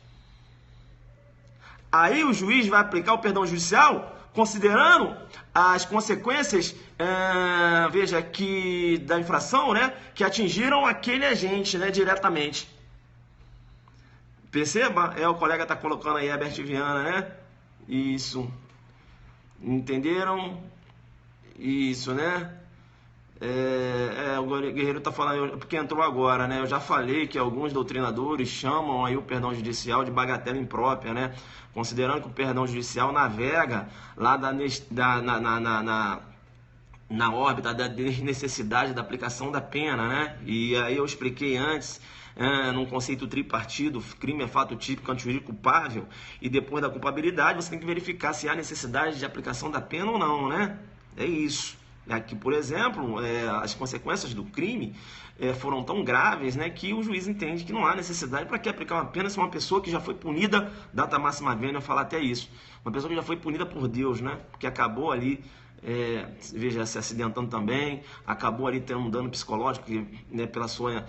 Speaker 1: Aí o juiz vai aplicar o perdão judicial considerando as consequências, veja, da infração, né, que atingiram aquele agente, né, diretamente. Perceba? O colega está colocando aí, Herbert Viana, né? Isso. Entenderam? Isso, né? O Guerreiro está falando, porque entrou agora, né? Eu já falei que alguns doutrinadores chamam aí o perdão judicial de bagatela imprópria, né? Considerando que o perdão judicial navega lá na órbita da desnecessidade da aplicação da pena, né? E aí eu expliquei antes, num conceito tripartido, crime é fato típico, antijurídico culpável, e depois da culpabilidade você tem que verificar se há necessidade de aplicação da pena ou não, né? É isso. Aqui, por exemplo, as consequências do crime foram tão graves, né, que o juiz entende que não há necessidade para que aplicar uma pena se uma pessoa que já foi punida, data máxima vênia, eu falar até isso, uma pessoa que já foi punida por Deus, né, que acabou ali, veja, se acidentando também, acabou ali tendo um dano psicológico, né, pela sua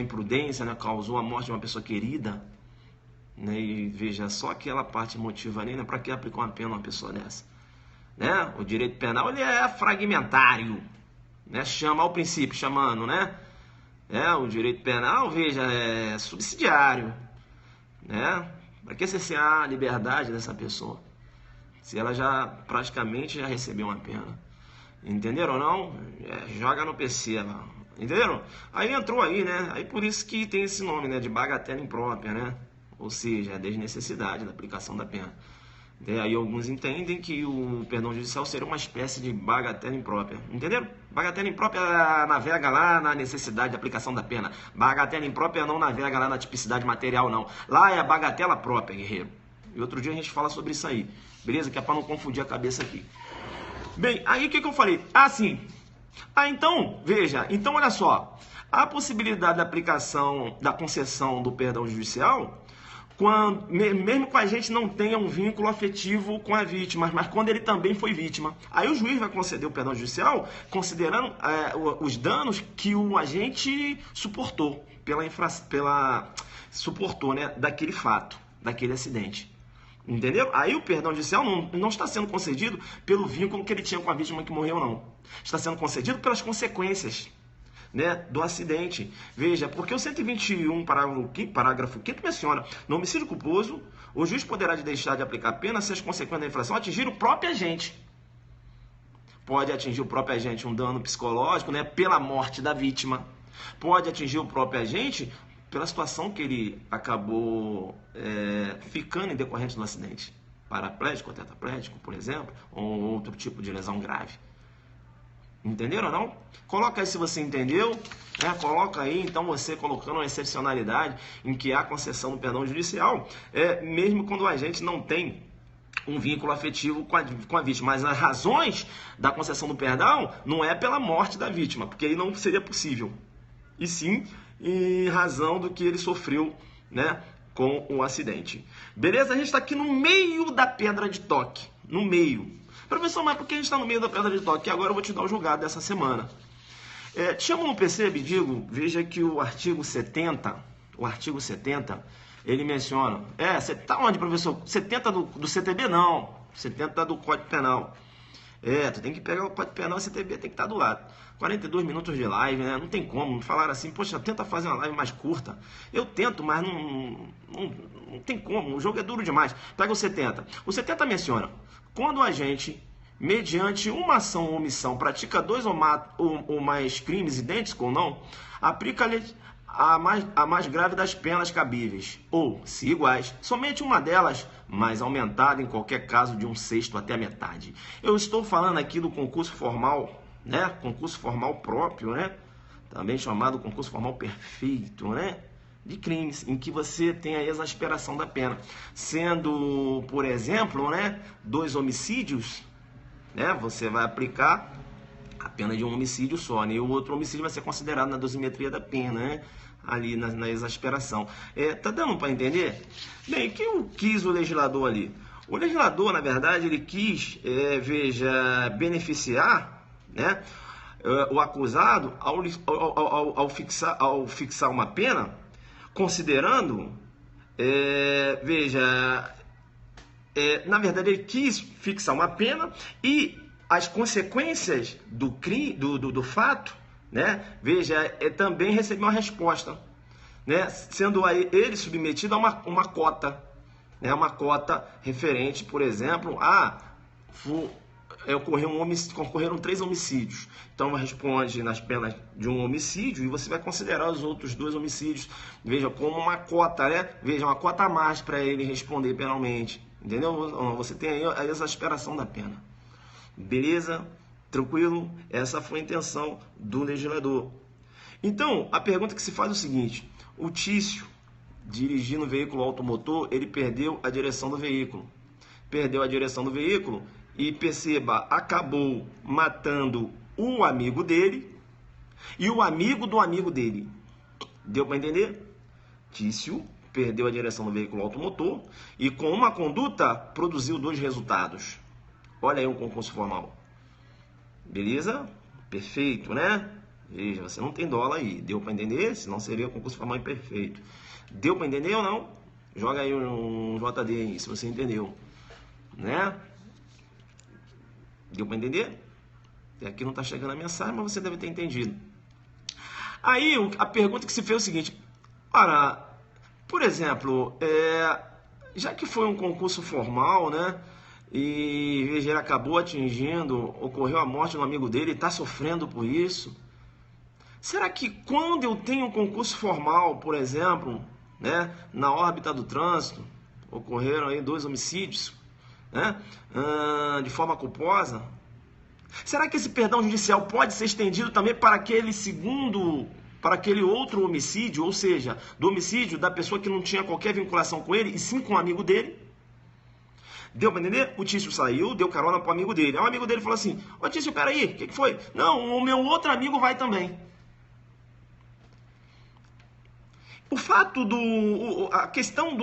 Speaker 1: imprudência, né, causou a morte de uma pessoa querida, né, e veja, só aquela parte emotiva ali, né, para que aplicar uma pena a uma pessoa dessa? Né? O direito penal ele é fragmentário, né? Chama ao princípio, chamando, né? O direito penal, veja, é subsidiário, né? Para que cessar a liberdade dessa pessoa? Se ela já praticamente já recebeu uma pena. Entenderam ou não? Joga no PC lá. Entenderam? Aí entrou aí, né? Aí por isso que tem esse nome, né? De bagatela imprópria, né? Ou seja, a desnecessidade da aplicação da pena. Aí alguns entendem que o perdão judicial seria uma espécie de bagatela imprópria. Entenderam? Bagatela imprópria navega lá na necessidade de aplicação da pena. Bagatela imprópria não navega lá na tipicidade material, não. Lá é a bagatela própria, guerreiro. E outro dia a gente fala sobre isso aí. Beleza? Que é para não confundir a cabeça aqui. Bem, aí o que eu falei? Ah, sim. Então, veja. Então, olha só. A possibilidade da aplicação da concessão do perdão judicial... mesmo que a gente não tenha um vínculo afetivo com a vítima, mas quando ele também foi vítima. Aí o juiz vai conceder o perdão judicial considerando os danos que o agente suportou, suportou, né, daquele fato, daquele acidente. Entendeu? Aí o perdão judicial não está sendo concedido pelo vínculo que ele tinha com a vítima que morreu, não. Está sendo concedido pelas consequências, né, do acidente. Veja, porque o 121, parágrafo 5º menciona: no homicídio culposo, o juiz poderá deixar de aplicar a pena se as consequências da infração atingir o próprio agente. Pode atingir o próprio agente um dano psicológico, né, pela morte da vítima. Pode atingir o próprio agente pela situação que ele acabou ficando em decorrente do acidente. Paraplégico ou tetraplégico, por exemplo, ou outro tipo de lesão grave. Entenderam ou não? Coloca aí se você entendeu, né? Coloca aí, então, você colocando uma excepcionalidade em que há concessão do perdão judicial, mesmo quando o agente não tem um vínculo afetivo com a vítima. Mas as razões da concessão do perdão não é pela morte da vítima, porque aí não seria possível. E sim em razão do que ele sofreu, né, com o acidente. Beleza? A gente está aqui no meio da pedra de toque. No meio. Professor, mas por que a gente está no meio da pedra de toque? Agora eu vou te dar o julgado dessa semana. Te chamo no PC, Bidigo, veja que o artigo 70, ele menciona... você está onde, professor? 70 do CTB? Não. 70 do Código Penal. Tu tem que pegar o Código Penal e o CTB tem que estar do lado. 42 minutos de live, né? Não tem como. Não falaram assim, poxa, tenta fazer uma live mais curta. Eu tento, mas não tem como. O jogo é duro demais. Pega o 70. O 70 menciona: quando o agente, mediante uma ação ou omissão, pratica dois ou mais crimes idênticos ou não, aplica-lhe a mais grave das penas cabíveis, ou, se iguais, somente uma delas, mas aumentada em qualquer caso de 1/6 até a metade. Eu estou falando aqui do concurso formal, né? Concurso formal próprio, né? Também chamado concurso formal perfeito, né? De crimes, em que você tem a exasperação da pena. Sendo, por exemplo, né, 2 homicídios, né? Você vai aplicar a pena de um homicídio só, né? E o outro homicídio vai ser considerado na dosimetria da pena, né? Ali na exasperação. Tá dando para entender? Bem, o que quis o legislador ali? O legislador, na verdade, ele quis, beneficiar, né, o acusado ao fixar uma pena, considerando, na verdade, ele quis fixar uma pena e as consequências do fato, né? Veja, também recebeu uma resposta, né? Sendo aí ele submetido a uma cota, né? Uma cota referente, por exemplo, ocorreram 3 homicídios. Então responde nas penas de um homicídio e você vai considerar os outros 2 homicídios, veja, como uma cota, né? Veja, uma cota a mais para ele responder penalmente. Entendeu? Você tem aí a exasperação da pena. Beleza? Tranquilo? Essa foi a intenção do legislador. Então, a pergunta que se faz é o seguinte: o Tício, dirigindo um veículo automotor, ele perdeu a direção do veículo. Perdeu a direção do veículo e, perceba, acabou matando o amigo dele e o amigo do amigo dele. Deu para entender? Tício perdeu a direção do veículo automotor e, com uma conduta, produziu 2 resultados. Olha aí um concurso formal. Beleza? Perfeito, né? Veja, você não tem dólar aí. Deu para entender? Senão seria concurso formal imperfeito. Deu para entender ou não? Joga aí um JD aí, se você entendeu. Né? Deu para entender? Aqui não está chegando a mensagem, mas você deve ter entendido. Aí a pergunta que se fez é o seguinte: por exemplo, já que foi um concurso formal, né? e veja, ele acabou atingindo, ocorreu a morte do amigo dele e está sofrendo por isso. Será que quando eu tenho um concurso formal, por exemplo, né, na órbita do trânsito, ocorreram aí 2 homicídios, né, de forma culposa, será que esse perdão judicial pode ser estendido também para aquele outro homicídio, ou seja, do homicídio da pessoa que não tinha qualquer vinculação com ele, e sim com um amigo dele? Deu para entender? O Tício saiu, deu carona para o amigo dele. Aí o amigo dele falou assim: ô Tício, peraí, o que foi? Não, o meu outro amigo vai também. O fato a questão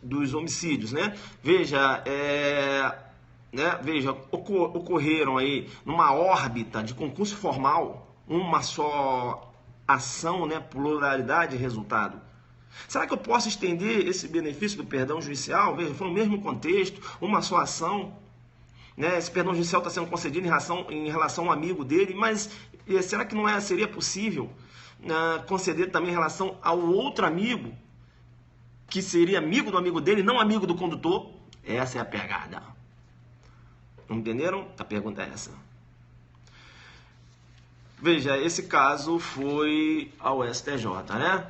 Speaker 1: dos homicídios, né? Veja, ocorreram aí numa órbita de concurso formal, uma só ação, né? Pluralidade de resultado. Será que eu posso estender esse benefício do perdão judicial? Veja, foi no mesmo contexto, uma só ação, né? Esse perdão judicial está sendo concedido em relação ao amigo dele, mas será que não seria possível conceder também em relação ao outro amigo, que seria amigo do amigo dele, não amigo do condutor? Essa é a pegada. Entenderam? A pergunta é essa. Veja, esse caso foi ao STJ, né?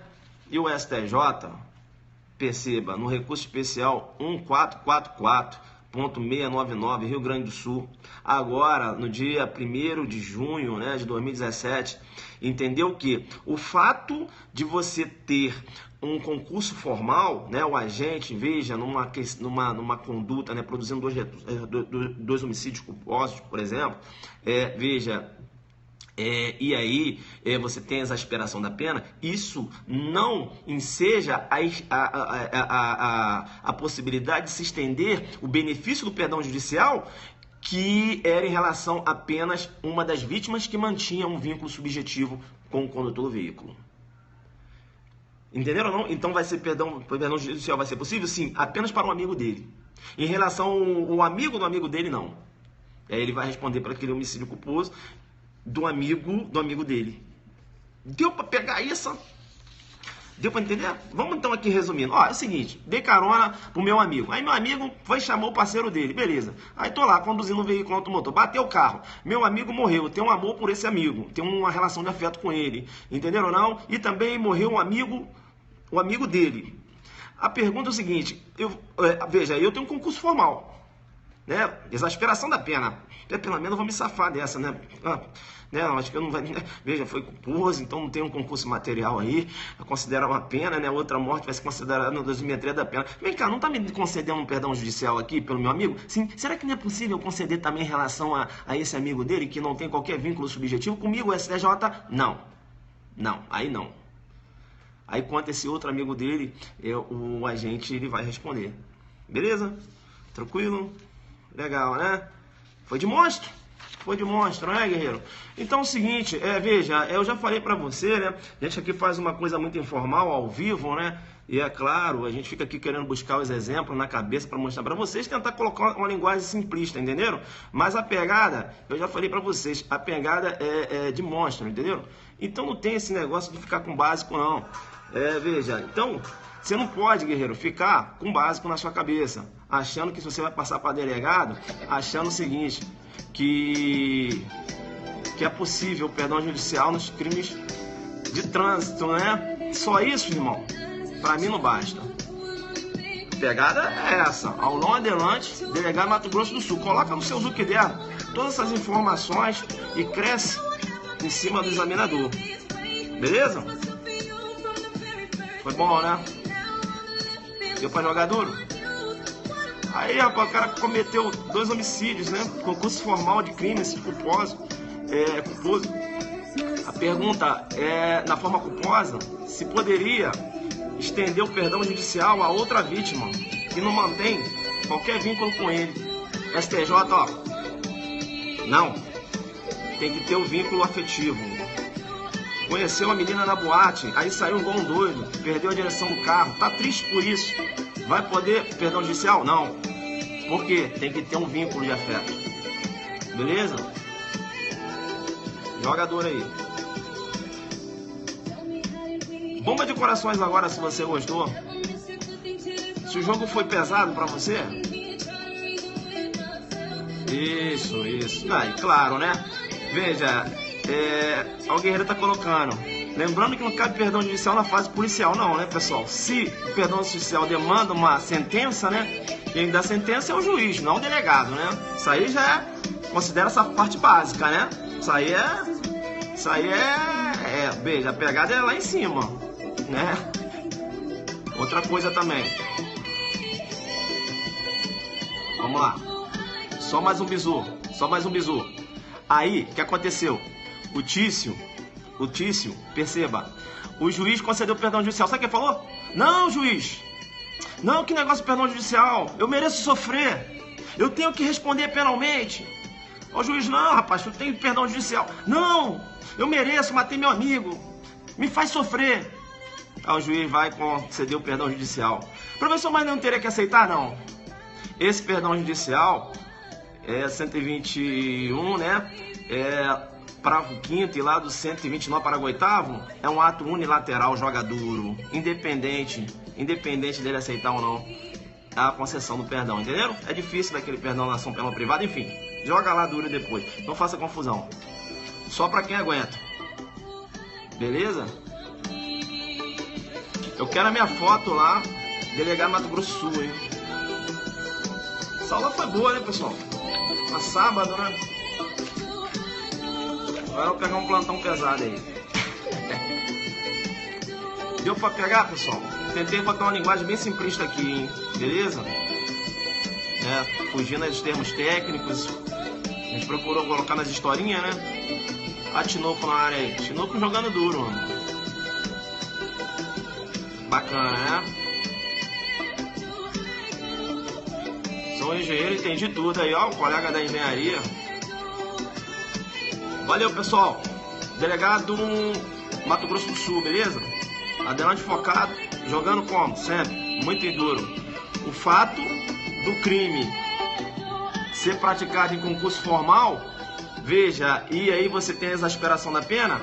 Speaker 1: E o STJ, perceba, no recurso especial 1444.699, Rio Grande do Sul, agora no dia 1º de junho, né, de 2017, entendeu que o fato de você ter um concurso formal, né, o agente, veja, numa conduta, né, produzindo dois homicídios culposos, por exemplo, veja, e aí você tem a exasperação da pena, isso não enseja a possibilidade de se estender o benefício do perdão judicial, que era em relação a apenas uma das vítimas que mantinha um vínculo subjetivo com o condutor do veículo. Entenderam ou não? Então perdão judicial vai ser possível? Sim, apenas para um amigo dele. Em relação ao amigo do amigo dele, não. Ele vai responder para aquele homicídio culposo do amigo dele. Deu para pegar isso? Deu para entender? Vamos então aqui resumindo. Ó, é o seguinte, dei carona pro meu amigo. Aí meu amigo foi chamar o parceiro dele, beleza. Aí tô lá conduzindo um veículo automotor, bateu o carro. Meu amigo morreu, eu tenho um amor por esse amigo, tenho uma relação de afeto com ele. Entenderam ou não? E também morreu o amigo dele. A pergunta é o seguinte, veja, eu tenho um concurso formal, né? Exasperação da pena. Pelo menos eu vou me safar dessa, né? Acho que eu não vai. Veja, foi culposo, então não tem um concurso material aí. Considerar uma pena, né? Outra morte vai ser considerada no 2003 da pena. Vem cá, não tá me concedendo um perdão judicial aqui pelo meu amigo? Sim. Será que não é possível conceder também em relação a esse amigo dele que não tem qualquer vínculo subjetivo comigo, o STJ? Não. Não, aí não. Aí quanto a esse outro amigo dele, o agente ele vai responder. Beleza? Tranquilo? Legal, né? Foi de monstro? Foi de monstro, né, guerreiro? Então é o seguinte, veja, eu já falei pra você, né? A gente aqui faz uma coisa muito informal, ao vivo, né? E é claro, a gente fica aqui querendo buscar os exemplos na cabeça para mostrar para vocês, tentar colocar uma linguagem simplista, entenderam? Mas a pegada, eu já falei para vocês, a pegada é de monstro, entenderam? Então não tem esse negócio de ficar com básico, não. Veja, então você não pode, guerreiro, ficar com básico na sua cabeça, achando que se você vai passar para delegado, achando o seguinte, que é possível o perdão judicial nos crimes de trânsito, né? Só isso, irmão, para mim não basta. A pegada é essa, Aulon Adelante, delegado Mato Grosso do Sul. Coloca no seu Zuckerberg todas essas informações e cresce em cima do examinador. Beleza? Foi bom, né? Deu pra jogar duro? Aí, rapaz, o cara cometeu 2 homicídios, né? Concurso formal de crimes culposo. Culposo. A pergunta é, na forma culposa, se poderia estender o perdão judicial a outra vítima que não mantém qualquer vínculo com ele. STJ, ó. Não. Tem que ter o vínculo afetivo. Conheceu a menina na boate, aí saiu igual um doido, perdeu a direção do carro, tá triste por isso. Vai poder perdão judicial? Não. Por quê? Tem que ter um vínculo de afeto. Beleza? Jogador aí. Bomba de corações agora, se você gostou. Se o jogo foi pesado pra você... Isso. Aí, claro, né? Veja, o Guerreiro tá colocando. Lembrando que não cabe perdão judicial na fase policial, não, né, pessoal? Se o perdão judicial demanda uma sentença, né? Quem dá sentença é o juiz, não o delegado, né? Isso aí já considera essa parte básica, né? Isso aí veja, a pegada é lá em cima, né? Outra coisa também. Vamos lá. Só mais um bizu. Aí, o que aconteceu? O Tício, perceba, o juiz concedeu perdão judicial. Sabe o que ele falou? Não, juiz. Não, que negócio de perdão judicial. Eu mereço sofrer. Eu tenho que responder penalmente. Ô juiz, não, rapaz, tu tem perdão judicial. Não, eu mereço, matei meu amigo. Me faz sofrer. Aí o juiz vai conceder o perdão judicial. Professor, mas não teria que aceitar, não. Esse perdão judicial... 121, né? Para o quinto e lá do 129 para o oitavo, é um ato unilateral, joga duro, independente dele aceitar ou não a concessão do perdão, entenderam? É difícil daquele perdão na ação penal privada, enfim, joga lá duro depois, não faça confusão. Só para quem aguenta, beleza? Eu quero a minha foto lá, delegado Mato Grosso do Sul, hein? Essa aula foi boa, né, pessoal? Na sábado, né? Agora eu vou pegar um plantão pesado aí. Deu pra pegar, pessoal? Tentei botar uma linguagem bem simplista aqui, hein? Beleza? Fugindo dos termos técnicos. A gente procurou colocar nas historinhas, né? A Tinoco na área aí. Tinoco jogando duro, mano. Bacana, né? Sou engenheiro, entendi tudo aí, ó, o colega da engenharia. Valeu, pessoal. Delegado Mato Grosso do Sul, beleza? Adelante focado, jogando como? Sempre, muito duro. O fato do crime ser praticado em concurso formal, veja, e aí você tem a exasperação da pena,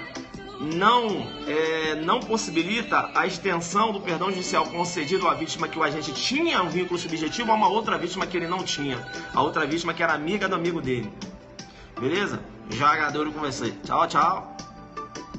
Speaker 1: não possibilita a extensão do perdão judicial concedido à vítima que o agente tinha um vínculo subjetivo a uma outra vítima que ele não tinha. A outra vítima que era amiga do amigo dele. Beleza? Jogador com você. Tchau, tchau.